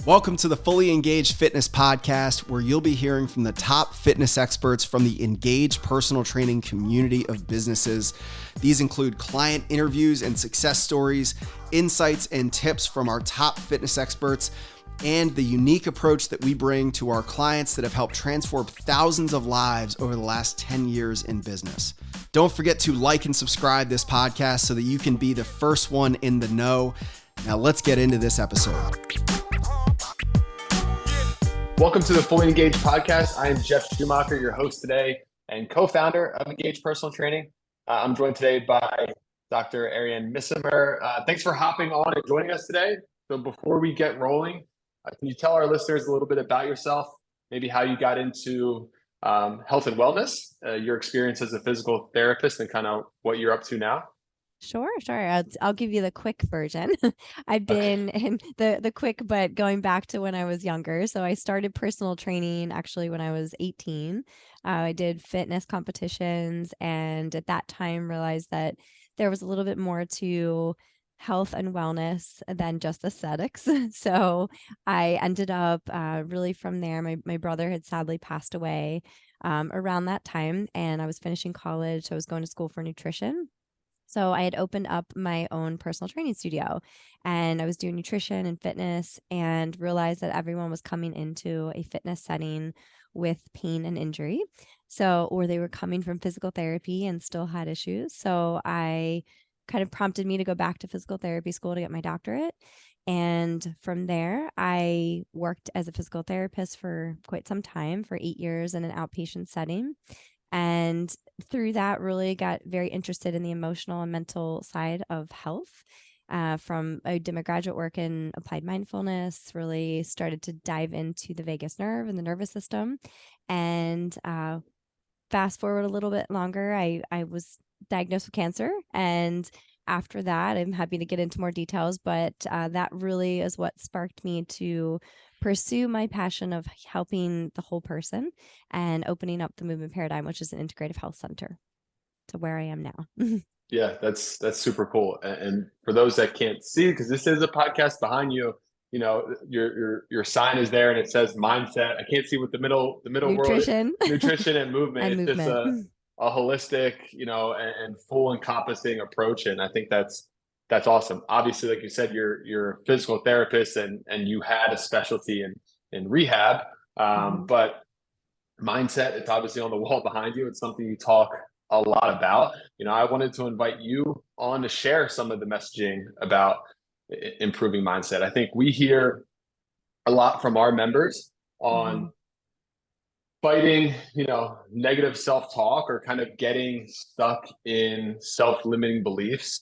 Welcome to the Fully Engaged Fitness Podcast, where you'll be hearing from the top fitness experts from the engaged personal training community of businesses. These include client interviews and success stories, insights and tips from our top fitness experts, and the unique approach that we bring to our clients that have helped transform thousands of lives over the last 10 years in business. Don't forget to like and subscribe this podcast so that you can be the first one in the know. Now let's get into this episode. Welcome to the Fully Engaged Podcast. I am Jeff Schumacher, your host today and co-founder of Engaged Personal Training. I'm joined today by Dr. Arianne Missimer. Thanks for hopping on and joining us today. So before we get rolling, can you tell our listeners a little bit about yourself, maybe how you got into health and wellness, your experience as a physical therapist, and kind of what you're up to now? Sure. I'll give you the quick version. I've been in the quick, but going back to when I was younger. So I started personal training actually when I was 18. I did fitness competitions, and at that time realized that there was a little bit more to health and wellness than just aesthetics. So I ended up really from there. My brother had sadly passed away around that time, and I was finishing college. So I was going to school for nutrition. So I had opened up my own personal training studio, and I was doing nutrition and fitness, and realized that everyone was coming into a fitness setting with pain and injury. Or they were coming from physical therapy and still had issues. So I kind of prompted me to go back to physical therapy school to get my doctorate. And from there, I worked as a physical therapist for quite some time, for 8 years in an outpatient setting. And through that, really got very interested in the emotional and mental side of health. I did my graduate work in applied mindfulness, really started to dive into the vagus nerve and the nervous system. And fast forward a little bit longer, I was diagnosed with cancer. And after that, I'm happy to get into more details, but that really is what sparked me to pursue my passion of helping the whole person and opening up the movement paradigm, which is an integrative health center, to where I am now. Yeah, that's super cool. And for those that can't see, because this is a podcast behind you, you know, your sign is there and it says mindset. I can't see what the middle Nutrition. world, nutrition and movement. And It's movement. just a holistic, and full encompassing approach. And I think that's awesome. Obviously, like you said, you're a physical therapist and you had a specialty in rehab. But mindset, it's obviously on the wall behind you. It's something you talk a lot about. I wanted to invite you on to share some of the messaging about improving mindset. I think we hear a lot from our members on fighting, negative self-talk, or kind of getting stuck in self-limiting beliefs.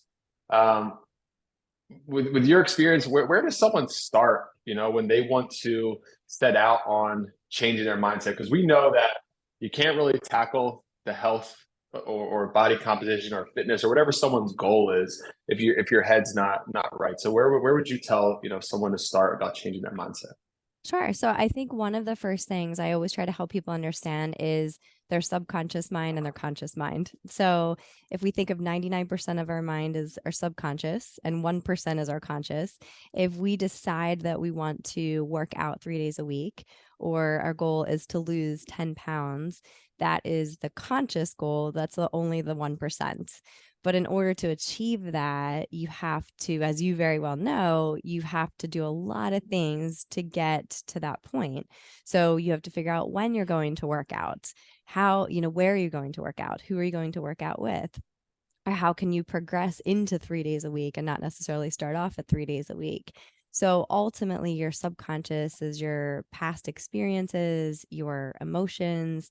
With your experience, where does someone start, when they want to set out on changing their mindset? Because we know that you can't really tackle the health or body composition or fitness or whatever someone's goal is if your head's not right. So where would you tell someone to start about changing their mindset? Sure. So I think one of the first things I always try to help people understand is their subconscious mind and their conscious mind. So if we think of 99% of our mind is our subconscious and 1% is our conscious, if we decide that we want to work out 3 days a week, or our goal is to lose 10 pounds, that is the conscious goal. That's only the 1%. But in order to achieve that, you have to, as you very well know, you have to do a lot of things to get to that point. So you have to figure out when you're going to work out, how, where are you going to work out? Who are you going to work out with? Or how can you progress into 3 days a week and not necessarily start off at 3 days a week? So ultimately, your subconscious is your past experiences, your emotions,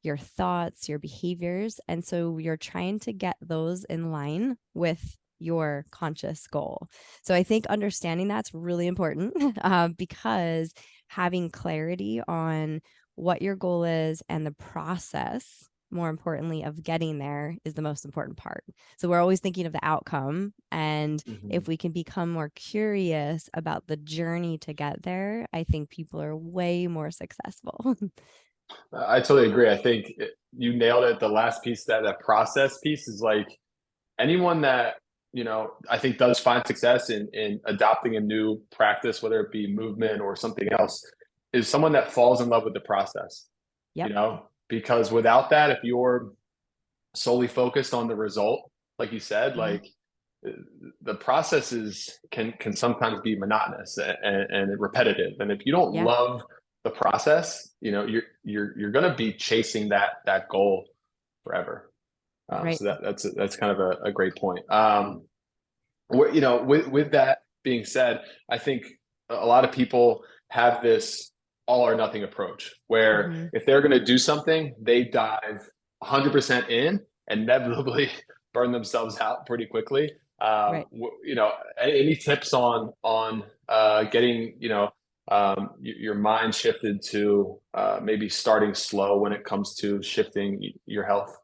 your thoughts, your behaviors. And so you're trying to get those in line with your conscious goal. So I think understanding that's really important because having clarity on what your goal is and the process, more importantly, of getting there is the most important part. So we're always thinking of the outcome. And if we can become more curious about the journey to get there, I think people are way more successful. I totally agree. I think you nailed it. The last piece, that process piece, is like anyone that, I think does find success in adopting a new practice, whether it be movement or something else, is someone that falls in love with the process, Yep. because without that, if you're solely focused on the result, like you said, like the process can sometimes be monotonous and repetitive. And if you don't Yeah. love the process, you're going to be chasing that goal forever. Right. So that's kind of a great point. With that being said, I think a lot of people have this all or nothing approach where if they're going to do something, they dive 100% in and inevitably burn themselves out pretty quickly. Right. Any tips on getting your mind shifted to maybe starting slow when it comes to shifting your health?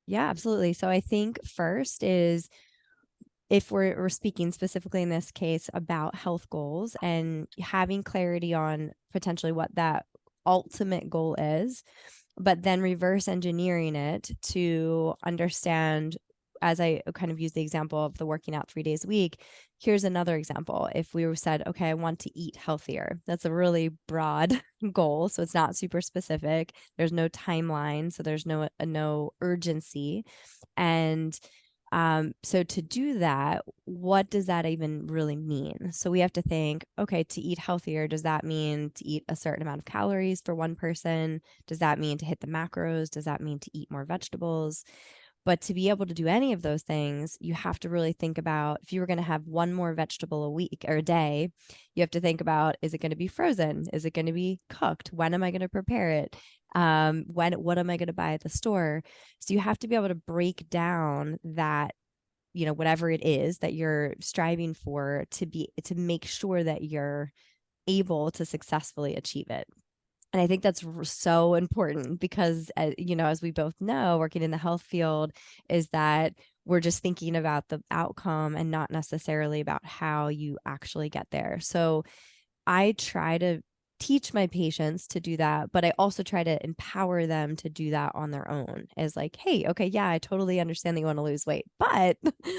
Yeah, absolutely. So I think first is, if we're speaking specifically in this case about health goals and having clarity on potentially what that ultimate goal is, but then reverse engineering it to understand, as I kind of use the example of the working out 3 days a week, here's another example. If we said, okay, I want to eat healthier, that's a really broad goal. So it's not super specific. There's no timeline. So there's no urgency. And so to do that, what does that even really mean? So we have to think, okay, to eat healthier, does that mean to eat a certain amount of calories for one person? Does that mean to hit the macros? Does that mean to eat more vegetables? But to be able to do any of those things, you have to really think about, if you were going to have one more vegetable a week or a day, you have to think about, is it going to be frozen? Is it going to be cooked? When am I going to prepare it? What am I going to buy at the store? So you have to be able to break down that, whatever it is that you're striving for, to make sure that you're able to successfully achieve it. And I think that's so important because, as we both know, working in the health field, is that we're just thinking about the outcome and not necessarily about how you actually get there. So I try to teach my patients to do that, but I also try to empower them to do that on their own, as like, hey, okay, yeah, I totally understand that you want to lose weight, but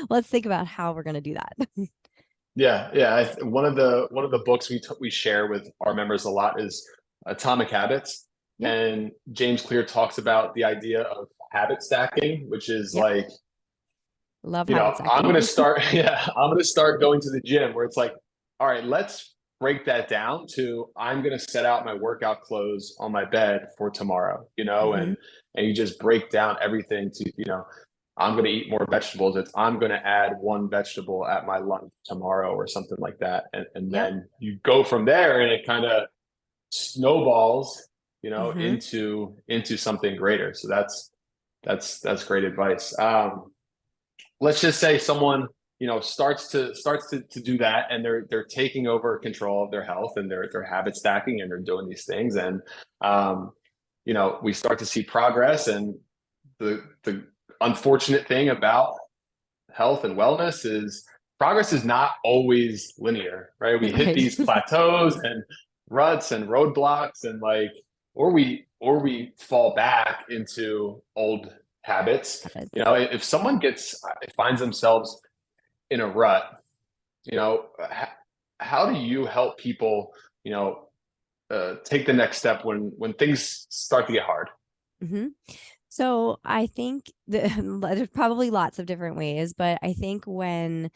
let's think about how we're going to do that. Yeah. One of the books we share with our members a lot is Atomic Habits, Yep. and James Clear talks about the idea of habit stacking, which is Yep. like, Love habit I'm stacking. going to start, I'm going to start going to the gym where it's like, all right, let's break that down to, I'm going to set out my workout clothes on my bed for tomorrow, and you just break down everything to, I'm going to eat more vegetables. I'm going to add one vegetable at my lunch tomorrow or something like that. And Yep. then you go from there and it kind of snowballs, into something greater. So that's great advice. Let's just say someone, starts to do that, and they're taking over control of their health, and they're habit stacking, and they're doing these things. And, we start to see progress. And the unfortunate thing about health and wellness is progress is not always linear, right? We hit Right. these plateaus and ruts and roadblocks, and or we fall back into old habits. If someone finds themselves in a rut, how do you help people, take the next step when things start to get hard? So I think there's probably lots of different ways, but I think when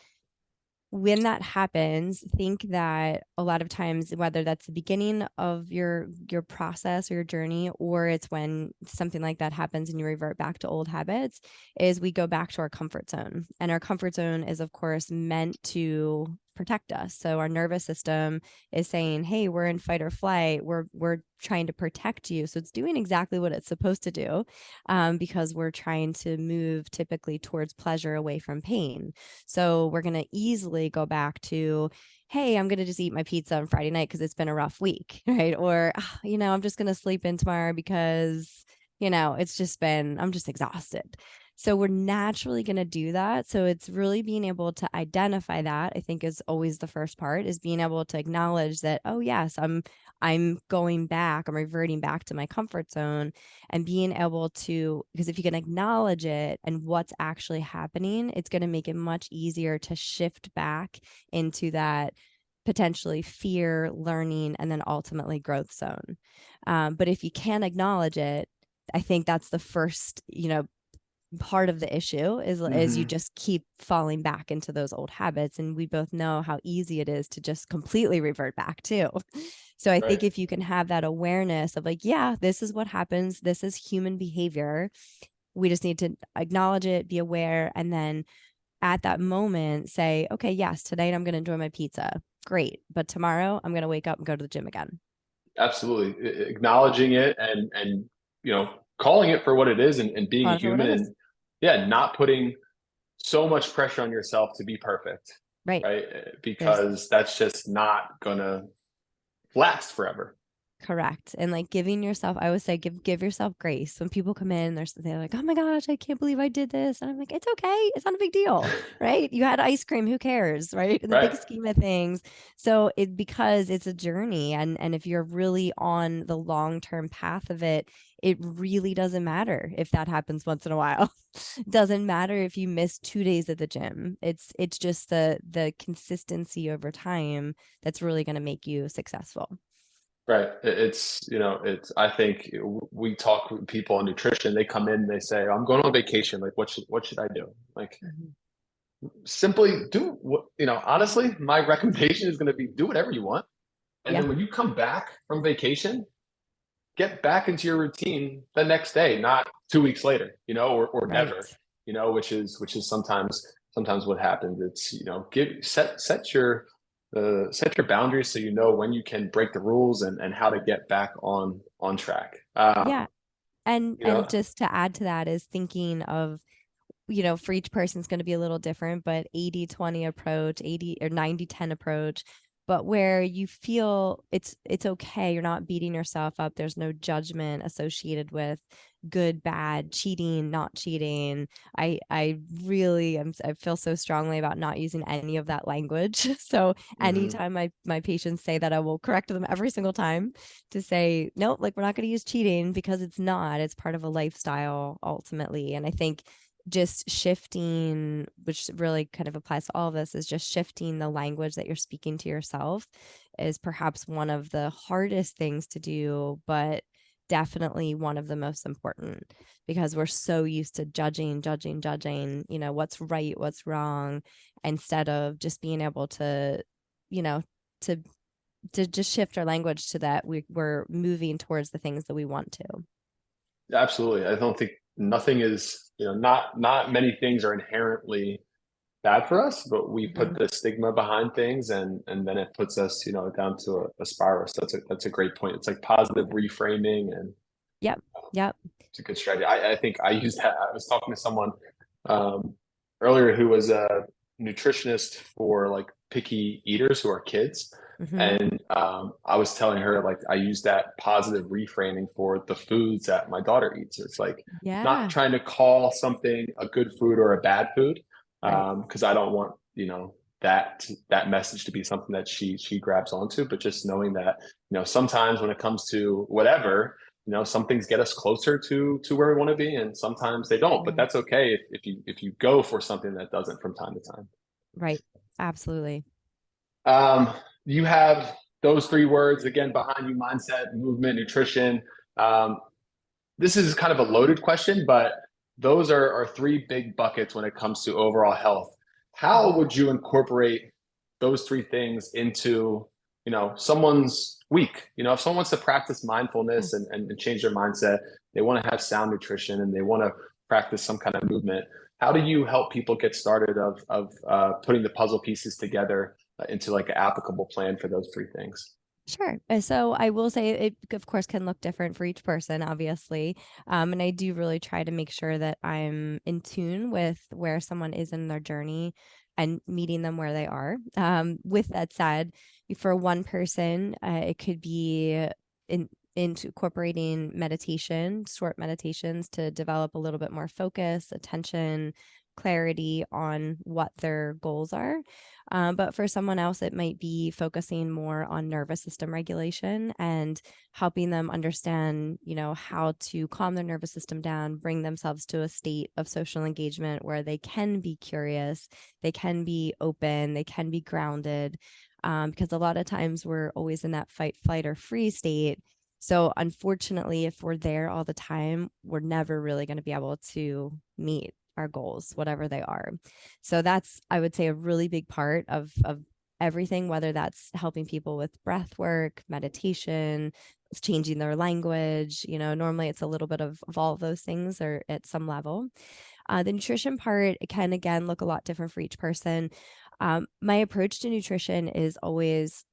that happens, think that a lot of times, whether that's the beginning of your process or your journey, or it's when something like that happens and you revert back to old habits, is we go back to our comfort zone. And our comfort zone is, of course, meant to protect us. So our nervous system is saying, hey, we're in fight or flight. We're trying to protect you. So it's doing exactly what it's supposed to do, because we're trying to move typically towards pleasure away from pain. So we're going to easily go back to, hey, I'm going to just eat my pizza on Friday night because it's been a rough week, right? Or, I'm just going to sleep in tomorrow because, I'm just exhausted. So we're naturally going to do that. So it's really being able to identify that, I think, is always the first part, is being able to acknowledge that, oh yes, I'm going back, I'm reverting back to my comfort zone, and being able to, because if you can acknowledge it and what's actually happening, it's going to make it much easier to shift back into that potentially fear, learning, and then ultimately growth zone. But if you can't acknowledge it, I think that's the first, part of the issue is you just keep falling back into those old habits. And we both know how easy it is to just completely revert back too. So I think Right. if you can have that awareness of like, yeah, this is what happens, this is human behavior, we just need to acknowledge it, be aware, and then at that moment say, okay, yes, tonight I'm going to enjoy my pizza. Great. But tomorrow I'm going to wake up and go to the gym again. Absolutely. Acknowledging it and calling it for what it is and being Call a it for what it human, is. and yeah, not putting so much pressure on yourself to be perfect, Right. right? There's Because that's just not gonna last forever. Correct. And like giving yourself, I always say, give yourself grace. When people come in, they're like, oh my gosh, I can't believe I did this. And I'm like, it's okay. It's not a big deal. Right. You had ice cream. Who cares? Right. In the Right. big scheme of things. So because it's a journey, and if you're really on the long-term path of it, it really doesn't matter if that happens once in a while. It doesn't matter if you miss 2 days at the gym. It's just the consistency over time that's really going to make you successful. Right. It's, I think we talk with people on nutrition, they come in, they say, I'm going on vacation. Like, what should I do? Like, Mhm. simply do what, honestly, my recommendation is going to be do whatever you want. And Yeah. then when you come back from vacation, get back into your routine the next day, not 2 weeks later, or Right. never, which is sometimes what happens. It's, set your boundaries so you know when you can break the rules and how to get back on track. Yeah. And You and know, just to add to that is thinking of, for each person it's going to be a little different, but 80-20 approach, 80 or 90-10 approach, but where you feel it's okay, you're not beating yourself up, there's no judgment associated with good, bad, cheating, not cheating. I feel so strongly about not using any of that language. So mhm. anytime my patients say that, I will correct them every single time to say, nope, like we're not going to use cheating, because it's part of a lifestyle ultimately. And I think just shifting, which really kind of applies to all of this, is just shifting the language that you're speaking to yourself is perhaps one of the hardest things to do, but definitely one of the most important, because we're so used to judging, what's right, what's wrong, instead of just being able to, you know, to just shift our language to that we're moving towards the things that we want to. Absolutely. I don't think nothing is, not many things are inherently bad for us, but we put Mhm. the stigma behind things, and then it puts us, down to a spiral. So that's a great point. It's like positive reframing, and Yep. Yep. it's a good strategy. I think I use that. I was talking to someone um, earlier who was a nutritionist for like picky eaters who are kids. Hmm. And I was telling her, like, I use that positive reframing for the foods that my daughter eats. It's like not Yeah. trying to call something a good food or a bad food, Right. because I don't want, that message to be something that she grabs onto, but just knowing that, sometimes when it comes to whatever, some things get us closer to where we want to be, and sometimes they don't, but Right. that's okay if you go for something that doesn't from time to time. Right. Absolutely. um, you have those three words again behind you: mindset, movement, nutrition. um, this is kind of a loaded question, but those are three big buckets when it comes to overall health. How Mhm. would you incorporate those three things into, someone's week? If someone wants to practice Yeah. mindfulness and change their mindset, they want to have sound nutrition and they want to practice some kind of movement. How do you help people get started of putting the puzzle pieces together into like an applicable plan for those three things? Sure. So I will say it, of course, can look different for each person, obviously. And I do really try to make sure that I'm in tune with where someone is in their journey and meeting them where they are. With that said, for one person, it could be in into incorporating meditation, short meditations, to develop a little bit more focus, attention, clarity on what their goals are. But for someone else, it might be focusing more on nervous system regulation and helping them understand, how to calm their nervous system down, bring themselves to a state of social engagement where they can be curious, they can be open, they can be grounded. Because a lot of times we're always in that fight, flight, or freeze state. So unfortunately, if we're there all the time, we're never really going to be able to meet our goals, whatever they are. So that's, I would say, a really big part of everything, whether that's helping people with breath work, meditation, changing their language. Normally it's a little bit of all of those things or at some level. The nutrition part, it can, again, look a lot different for each person. My approach to nutrition is always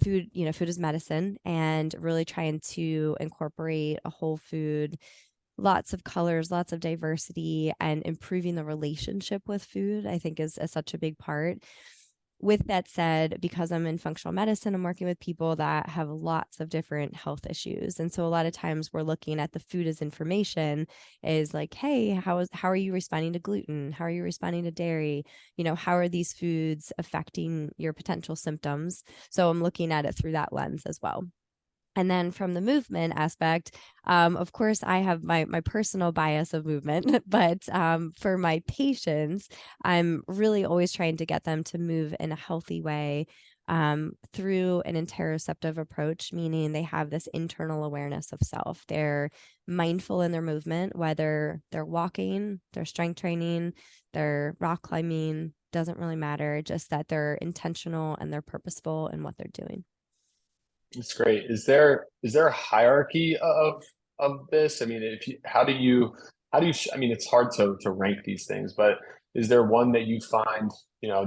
food, food is medicine, and really trying to incorporate a whole food, lots of colors, lots of diversity, and improving the relationship with food, I think is such a big part. With that said, because I'm in functional medicine, I'm working with people that have lots of different health issues. And so a lot of times we're looking at the food as information, is like, hey, how are you responding to gluten? How are you responding to dairy? How are these foods affecting your potential symptoms? So I'm looking at it through that lens as well. And then from the movement aspect, of course, I have my personal bias of movement, but for my patients, I'm really always trying to get them to move in a healthy way through an interoceptive approach, meaning they have this internal awareness of self. They're mindful in their movement, whether they're walking, they're strength training, they're rock climbing, doesn't really matter, just that they're intentional and they're purposeful in what they're doing. That's great. Is there a hierarchy of this? I mean, how do you I mean, it's hard to rank these things, but is there one that you find,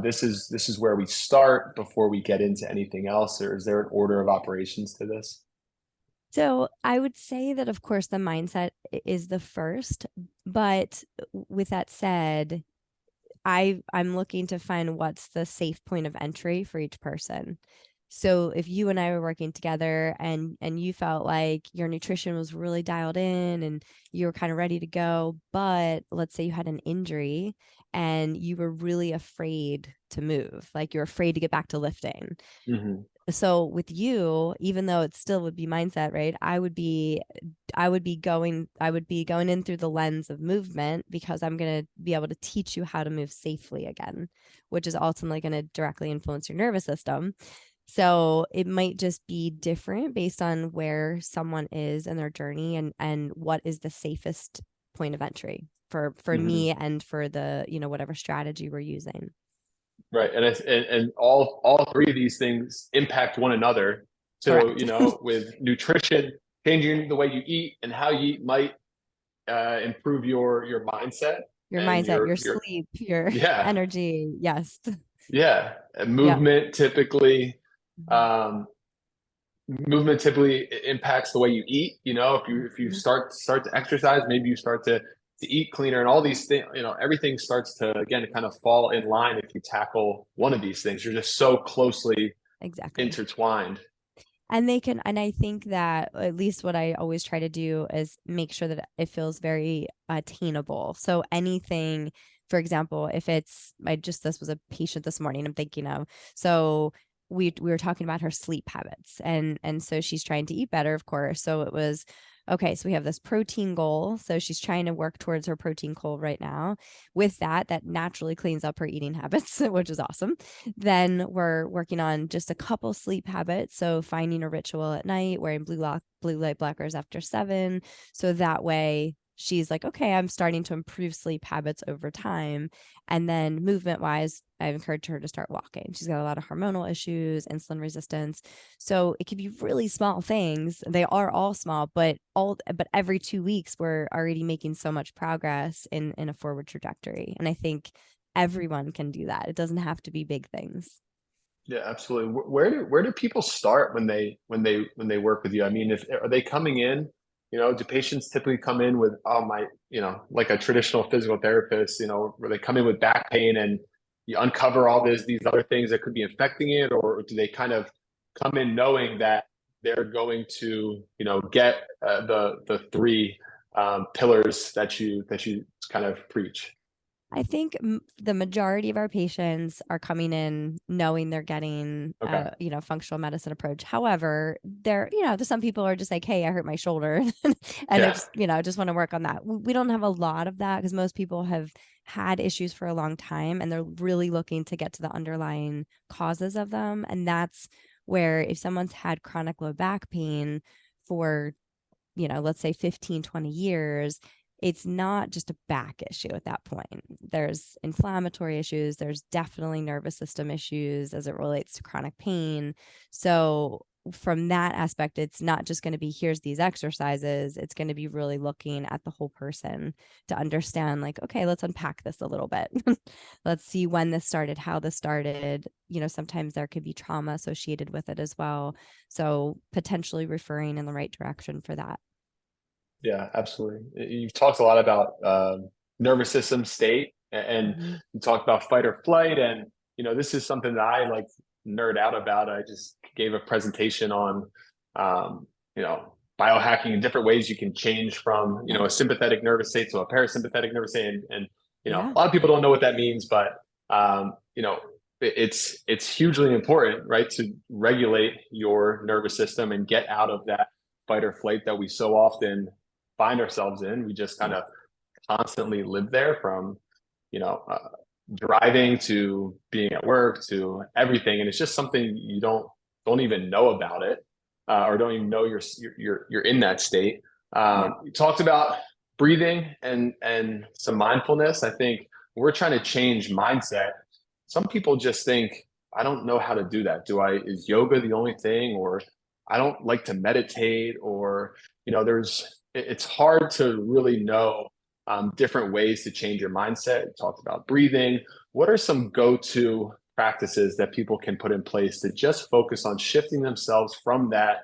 this is where we start before we get into anything else, or is there an order of operations to this? So I would say that, of course, the mindset is the first, but with that said, I'm looking to find what's the safe point of entry for each person. So if you and I were working together and you felt like your nutrition was really dialed in and you were kind of ready to go, but let's say you had an injury and you were really afraid to move, like you're afraid to get back to lifting. Mm-hmm. So with you, even though it still would be mindset, right? I would be going in through the lens of movement, because I'm going to be able to teach you how to move safely again, which is ultimately going to directly influence your nervous system. So it might just be different based on where someone is in their journey and what is the safest point of entry for Mm-hmm. me and for the, whatever strategy we're using. Right. And all three of these things impact one another. So, Correct. with nutrition, changing the way you eat and how you eat might improve your mindset Your and mindset, your your sleep, your yeah, energy. Yes. yeah. And Yep. um, movement typically impacts the way you eat. If you Mhm. start to exercise, maybe you start to eat cleaner, and all these things, everything starts to, again, kind of fall in line if you tackle one of these things. You're just so closely Exactly. intertwined. And I think that at least what I always try to do is make sure that it feels very attainable. So anything, for example, if it's, this was a patient this morning I'm thinking of. So we were talking about her sleep habits, and so she's trying to eat better, of course. So it was, okay, so we have this protein goal. So she's trying to work towards her protein goal right now. With that naturally cleans up her eating habits, which is awesome. Then we're working on just a couple sleep habits. So finding a ritual at night, wearing blue light blockers after 7. So that way she's like, okay, I'm starting to improve sleep habits over time. And then movement wise, I've encouraged her to start walking. She's got a lot of hormonal issues, insulin resistance. So it can be really small things. They are all small, but every 2 weeks we're already making so much progress in a forward trajectory. And I think everyone can do that. It doesn't have to be big things. Yeah, absolutely. Where do people start when they work with you? I mean, are they coming in? Do patients typically come in with, like a traditional physical therapist, where they come in with back pain and you uncover all these other things that could be affecting it, or do they kind of come in knowing that they're going to, get the three pillars that you kind of preach? I think the majority of our patients are coming in knowing they're getting, Okay. functional medicine approach. However, there's some people are just like, hey, I hurt my shoulder and I Yeah. just want to work on that. We don't have a lot of that because most people have had issues for a long time and they're really looking to get to the underlying causes of them. And that's where if someone's had chronic low back pain for, let's say 15, 20 years, it's not just a back issue at that point. There's inflammatory issues. There's definitely nervous system issues as it relates to chronic pain. So from that aspect, it's not just going to be, here's these exercises. It's going to be really looking at the whole person to understand, like, okay, let's unpack this a little bit. Let's see when this started, how this started. Sometimes there could be trauma associated with it as well. So potentially referring in the right direction for that. Yeah, absolutely. You've talked a lot about nervous system state, and you talked about fight or flight. And, this is something that I like nerd out about. I just gave a presentation on, biohacking and different ways you can change from, a sympathetic nervous state to a parasympathetic nervous state. And Yeah. a lot of people don't know what that means, but, it's hugely important, right, to regulate your nervous system and get out of that fight or flight that we so often find ourselves in. We just kind of constantly live there, from driving to being at work to everything, and it's just something you don't even know about it, or don't even know you're in that state. You talked about breathing and some mindfulness. I think we're trying to change mindset. Some people just think, I don't know how to do that. Is yoga the only thing? Or I don't like to meditate, or it's hard to really know different ways to change your mindset. You talked about breathing. What are some go-to practices that people can put in place to just focus on shifting themselves from that,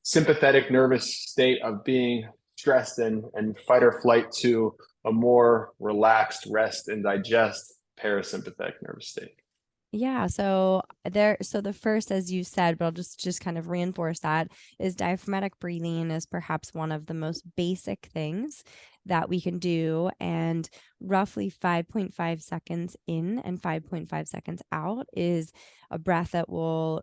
sympathetic nervous state of being stressed and fight or flight to a more relaxed rest and digest parasympathetic nervous state? Yeah. So the first, as you said, but I'll just kind of reinforce that, is diaphragmatic breathing is perhaps one of the most basic things that we can do. And roughly 5.5 seconds in and 5.5 seconds out is a breath that will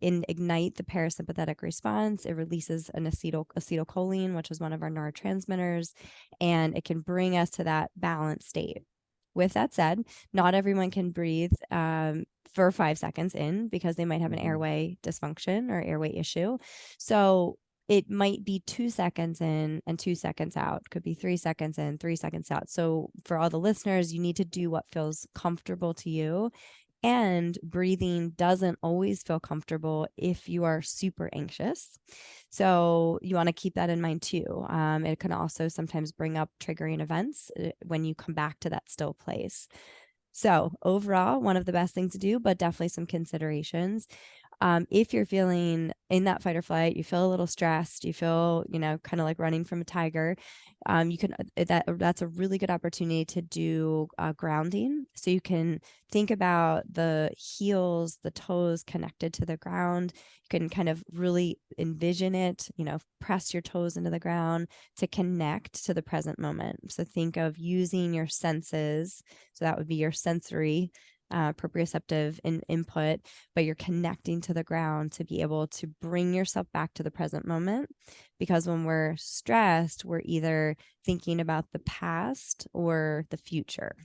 ignite the parasympathetic response. It releases an acetylcholine, which is one of our neurotransmitters, and it can bring us to that balanced state. With that said, not everyone can breathe for 5 seconds in because they might have an airway dysfunction or airway issue. So it might be 2 seconds in and 2 seconds out. Could be 3 seconds in, 3 seconds out. So for all the listeners, you need to do what feels comfortable to you. And breathing doesn't always feel comfortable if you are super anxious. So you want to keep that in mind too. It can also sometimes bring up triggering events when you come back to that still place. So overall, one of the best things to do, but definitely some considerations. If you're feeling in that fight or flight, you feel a little stressed, you feel, kind of like running from a tiger, you can, that's a really good opportunity to do grounding. So you can think about the heels, the toes connected to the ground. You can kind of really envision it, press your toes into the ground to connect to the present moment. So think of using your senses. So that would be your sensory proprioceptive input, but you're connecting to the ground to be able to bring yourself back to the present moment. Because when we're stressed, we're either thinking about the past or the future.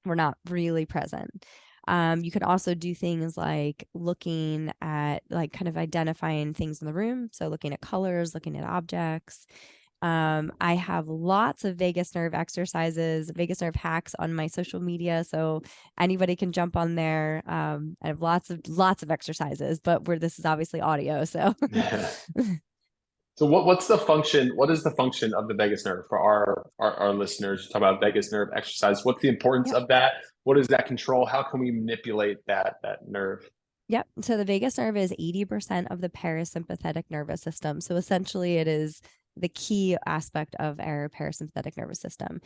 We're not really present. You can also do things like looking at, like, kind of identifying things in the room. So looking at colors, looking at objects. I have lots of vagus nerve exercises, vagus nerve hacks on my social media, so anybody can jump on there. I have lots of exercises, but this is obviously audio, so. Yeah. So what's the function? What is the function of the vagus nerve for our listeners? Talk about vagus nerve exercise. What's the importance of that? What does that control? How can we manipulate that nerve? Yep. So the vagus nerve is 80% of the parasympathetic nervous system. So essentially it is the key aspect of our parasympathetic nervous system.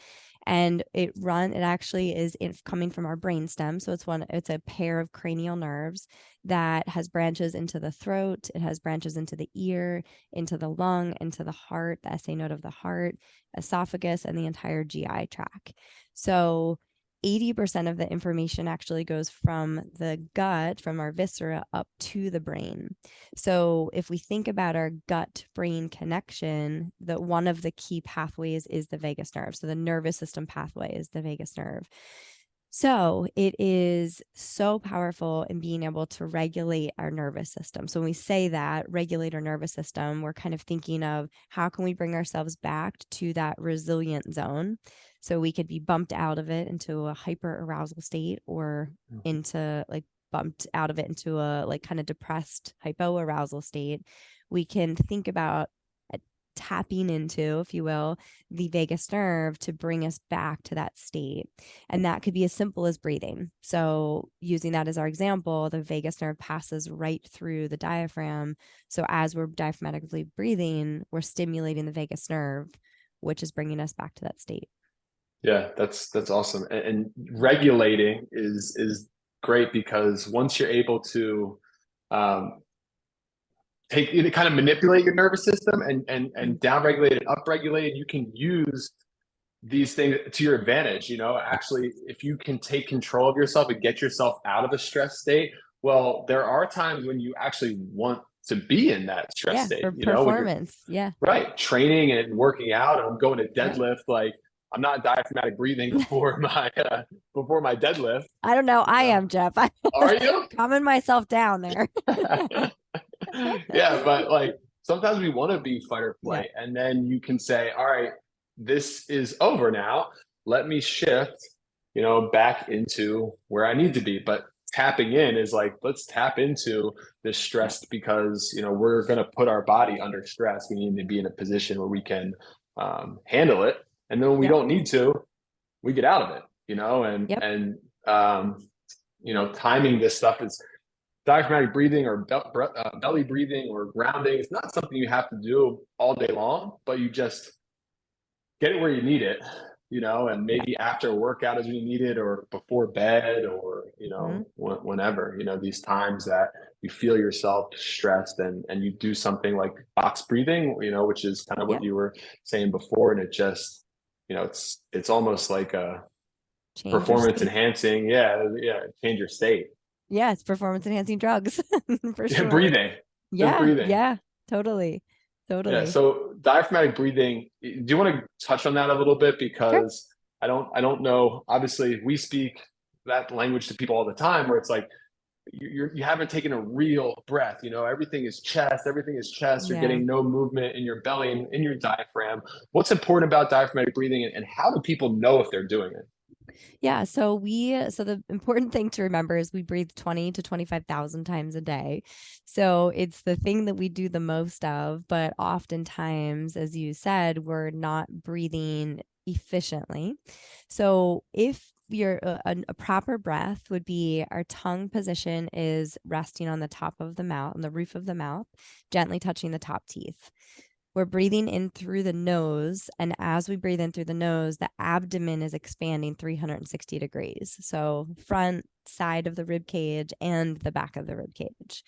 And it actually is coming from our brainstem. So it's a pair of cranial nerves that has branches into the throat. It has branches into the ear, into the lung, into the heart, the SA node of the heart, esophagus, and the entire GI tract. So 80% of the information actually goes from the gut, from our viscera, up to the brain. So if we think about our gut-brain connection, one of the key pathways is the vagus nerve. So the nervous system pathway is the vagus nerve. So it is so powerful in being able to regulate our nervous system. So when we say that, regulate our nervous system, we're kind of thinking of how can we bring ourselves back to that resilient zone. So we could be bumped out of it into a hyper arousal state, or into like bumped out of it into a like kind of depressed hypo arousal state. We can think about tapping into, if you will, the vagus nerve to bring us back to that state. And that could be as simple as breathing. So using that as our example, the vagus nerve passes right through the diaphragm. So as we're diaphragmatically breathing, we're stimulating the vagus nerve, which is bringing us back to that state. Yeah, that's awesome. And regulating is great, because once you're able to kind of manipulate your nervous system and downregulate and upregulate, you can use these things to your advantage. Actually, if you can take control of yourself and get yourself out of a stress state, well, there are times when you actually want to be in that stress state. For performance. Right. Training and working out. I'm going to deadlift. Like, I'm not diaphragmatic breathing before my deadlift. I don't know. I am, Jeff. Are you? Calming myself down there. Yeah, but like sometimes we want to be fight or flight, and then you can say, all right, this is over now. Let me shift, back into where I need to be. But tapping in is like, let's tap into this stress, because we're going to put our body under stress. We need to be in a position where we can handle it, and then when we don't need to, we get out of it. Timing this stuff is diaphragmatic breathing or belly breathing or grounding. It's not something you have to do all day long, but you just get it where you need it, and maybe after a workout as you need it, or before bed, or, whenever, these times that you feel yourself stressed and you do something like box breathing, which is kind of what you were saying before. And it just, it's almost like a performance enhancing. Change your state. Yeah, it's performance enhancing drugs for sure. Breathing. Yeah, totally. Yeah. So diaphragmatic breathing, do you want to touch on that a little bit? Because sure. I don't know. Obviously, we speak that language to people all the time, where it's like you haven't taken a real breath. Everything is chest. You're getting no movement in your belly and in your diaphragm. What's important about diaphragmatic breathing, and how do people know if they're doing it? Yeah. So the important thing to remember is we breathe 20 to 25,000 times a day. So it's the thing that we do the most of, but oftentimes, as you said, we're not breathing efficiently. So if a proper breath would be, our tongue position is resting on the top of the mouth, on the roof of the mouth, gently touching the top teeth. We're breathing in through the nose. And as we breathe in through the nose, the abdomen is expanding 360 degrees. So front, side of the rib cage, and the back of the rib cage.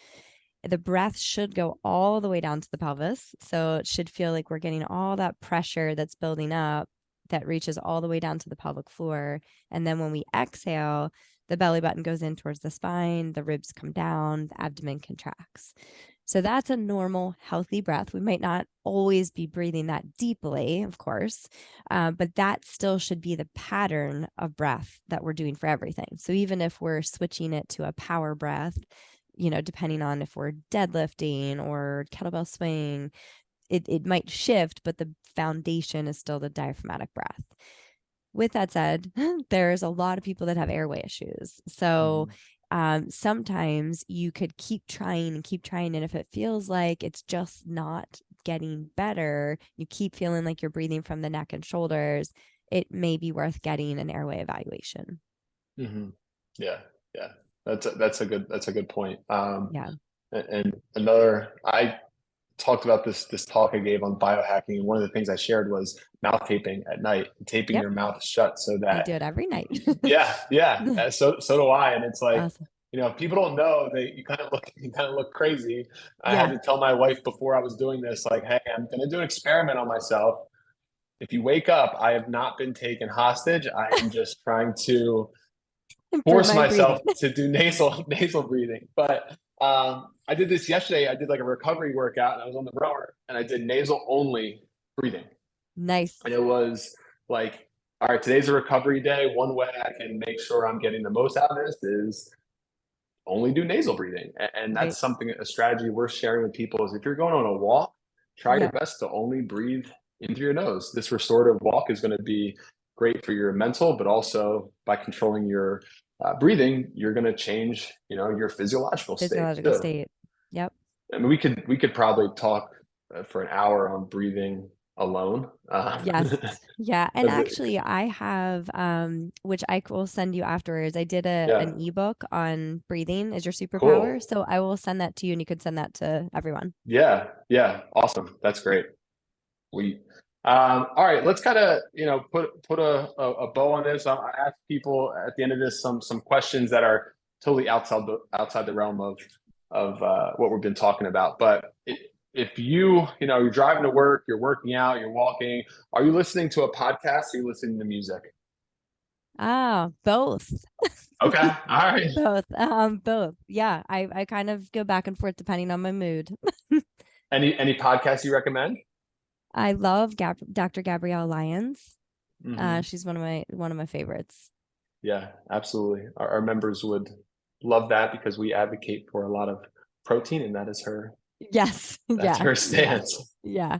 The breath should go all the way down to the pelvis. So it should feel like we're getting all that pressure that's building up that reaches all the way down to the pelvic floor. And then when we exhale, the belly button goes in towards the spine, the ribs come down, the abdomen contracts. So that's a normal, healthy breath. We might not always be breathing that deeply, of course, but that still should be the pattern of breath that we're doing for everything. So even if we're switching it to a power breath, depending on if we're deadlifting or kettlebell swing, it might shift, but the foundation is still the diaphragmatic breath. With that said, there's a lot of people that have airway issues. So sometimes you could keep trying. And if it feels like it's just not getting better, you keep feeling like you're breathing from the neck and shoulders, it may be worth getting an airway evaluation. Yeah. That's a good point. And another, talked about this talk I gave on biohacking, and one of the things I shared was mouth taping at night, taping Yep. your mouth shut so I that do it every night. yeah. So do I, and it's like, Awesome. if people don't know, you kind of look crazy. I had Yeah. to tell my wife before I was doing this, like, hey, I'm going to do an experiment on myself. If you wake up, I have not been taken hostage. I am just trying to Improve force my breathing. myself to do nasal breathing. But I did this yesterday. I did like a recovery workout, and I was on the rower, and I did nasal only breathing. Nice. And it was like, all right, today's a recovery day. One way I can make sure I'm getting the most out of this is only do nasal breathing. And Right. that's something, a strategy we're sharing with people is if you're going on a walk, try your Yep. best to only breathe in through your nose. This restorative walk is going to be great for your mental, but also by controlling your breathing, you're going to change, your physiological state too. State. Yep. I mean, we could probably talk for an hour on breathing alone. Yes. Yeah. And 'Cause actually I have, which I will send you afterwards. I did an yeah, ebook on breathing is your superpower. cool. So I will send that to you and you could send that to everyone. Yeah, awesome. That's great. We all right, let's kind of put a bow on this. I ask people at the end of this some questions that are totally outside the realm of what we've been talking about. But if you're driving to work, you're working out, you're walking, are you listening to a podcast? Or are you listening to music? Ah, both. Okay, all right. Both. Both. Yeah. I kind of go back and forth depending on my mood. Any podcasts you recommend? I love Dr. Gabrielle Lyons. Mm-hmm. She's one of my favorites. Yeah, absolutely. Our members would love that because we advocate for a lot of protein, and that is her. Yes. That's Yeah. her stance. Yeah.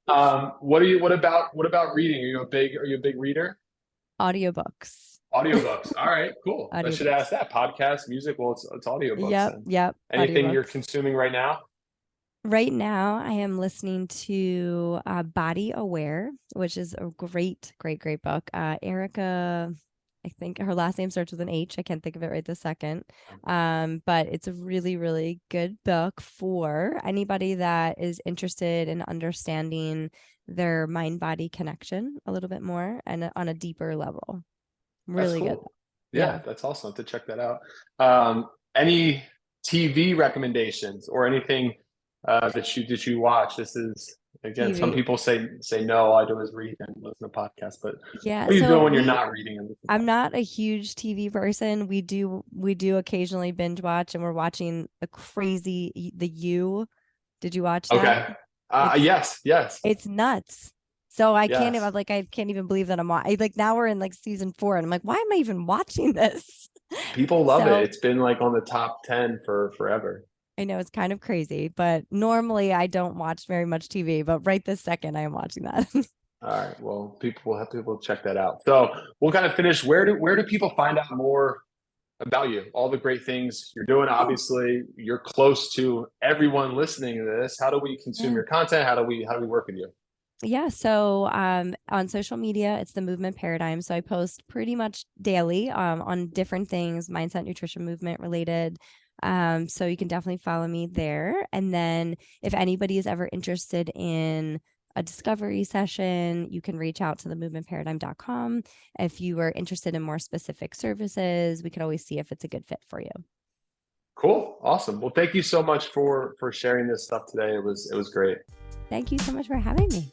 What about reading? Are you a big reader? Audiobooks. Audiobooks. All right, cool. I should Audiobooks. ask that. Podcast, music. Well, it's audiobooks Yep. then. Yep. Anything you're Audiobooks. consuming right now? Right now, I am listening to Body Aware, which is a great, great, great book. Erica, I think her last name starts with an H. I can't think of it right this second. But it's a really, really good book for anybody that is interested in understanding their mind-body connection a little bit more and on a deeper level. That's Really good. cool. Yeah. Yeah, that's awesome. I have to check that out. Any TV recommendations or anything that you watch? This is again, some TV. people say no. I always read and listen to podcasts, but Yeah. what are you So doing when you're not reading and listening to I'm podcasts? not a huge TV person. We do occasionally binge watch, and we're watching The You. Did you watch that? Okay. It's Yes. it's nuts. So I can't Yes. even I can't even believe that like now we're in like season 4 and I'm like, why am I even watching this? People love it. So It's been like on the top 10 for forever. I know it's kind of crazy, but normally I don't watch very much TV, but right this second I am watching that. All right. Well, people will have to check that out. So we'll kind of finish. Where do people find out more about you? All the great things you're doing. Obviously, you're close to everyone listening to this. How do we consume Yeah. your content? How do we work with you? Yeah, so on social media, it's the Movement Paradigm. So I post pretty much daily on different things, mindset, nutrition, movement related. So you can definitely follow me there. And then if anybody is ever interested in a discovery session, you can reach out to themovementparadigm.com. If you are interested in more specific services, we could always see if it's a good fit for you. Cool. Awesome. Well, thank you so much for sharing this stuff today. It was great. Thank you so much for having me.